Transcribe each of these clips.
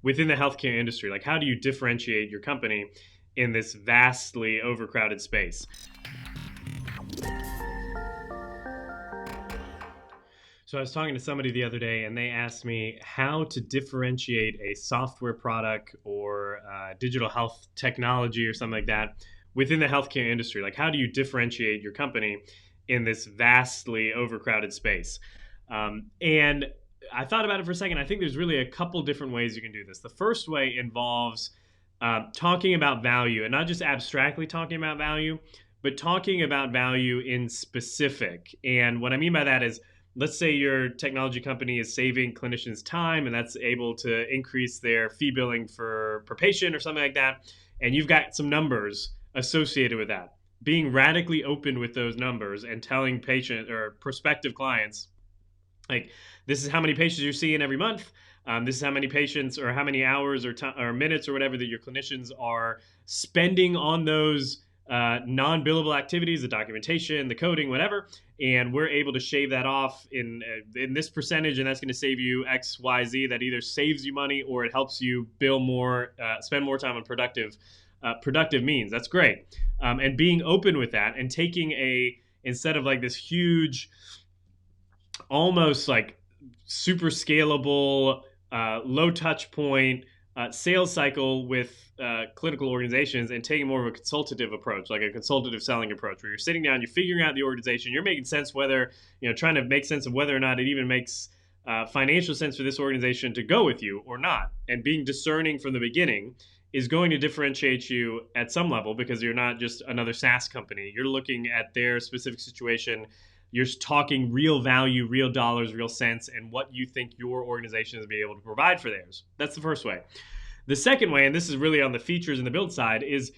within the healthcare industry? Like, how do you differentiate your company in this vastly overcrowded space? So I was talking to somebody the other day, and they asked me how to differentiate a software product or digital health technology or something like that within the healthcare industry. Like, how do you differentiate your company in this vastly overcrowded space? And I thought about it for a second. I think there's really a couple different ways you can do this. The first way involves talking about value, and not just abstractly talking about value, but talking about value in specific. And what I mean by that is, let's say your technology company is saving clinicians time, and that's able to increase their fee billing per patient or something like that. And you've got some numbers associated with that. Being radically open with those numbers and telling patient or prospective clients, like, this is how many patients you're seeing every month. This is how many patients or how many hours or minutes or whatever that your clinicians are spending on those non-billable activities, the documentation, the coding, whatever. And we're able to shave that off in this percentage, and that's going to save you X, Y, Z. That either saves you money or it helps you bill more, spend more time on productive means. That's great. And being open with that and taking instead of like this huge, almost like super scalable, low touch point sales cycle with clinical organizations, and taking more of a consultative approach, like a consultative selling approach, where you're sitting down, you're figuring out the organization, you're making sense whether, trying to make sense of whether or not it even makes financial sense for this organization to go with you or not. And being discerning from the beginning is going to differentiate you at some level, because you're not just another SaaS company. You're looking at their specific situation. You're talking real value, real dollars, real cents, and what you think your organization is going to be able to provide for theirs. That's the first way. The second way, and this is really on the features and the build side, is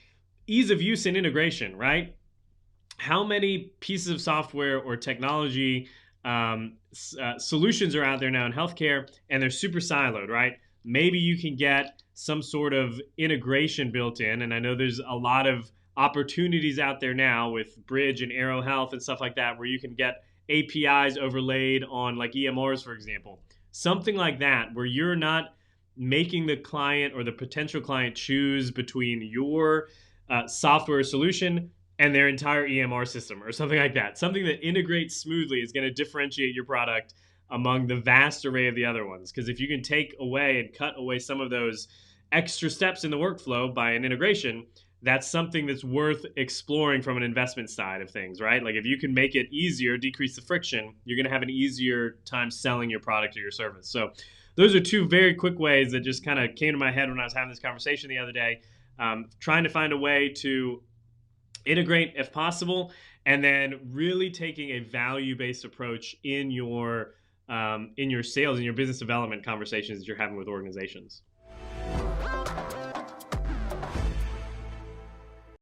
ease of use and integration, right? How many pieces of software or technology solutions are out there now in healthcare, and they're super siloed, right? Maybe you can get some sort of integration built in, and I know there's a lot of opportunities out there now with Bridge and Arrow Health and stuff like that, where you can get APIs overlaid on like EMRs, for example. Something like that, where you're not making the client or the potential client choose between your software solution and their entire EMR system or something like that. Something that integrates smoothly is going to differentiate your product among the vast array of the other ones. Because if you can take away and cut away some of those extra steps in the workflow by an integration, that's something that's worth exploring from an investment side of things, right? Like, if you can make it easier, decrease the friction, you're going to have an easier time selling your product or your service. So those are two very quick ways that just kind of came to my head when I was having this conversation the other day. Trying to find a way to integrate if possible, and then really taking a value-based approach in your sales and your business development conversations that you're having with organizations.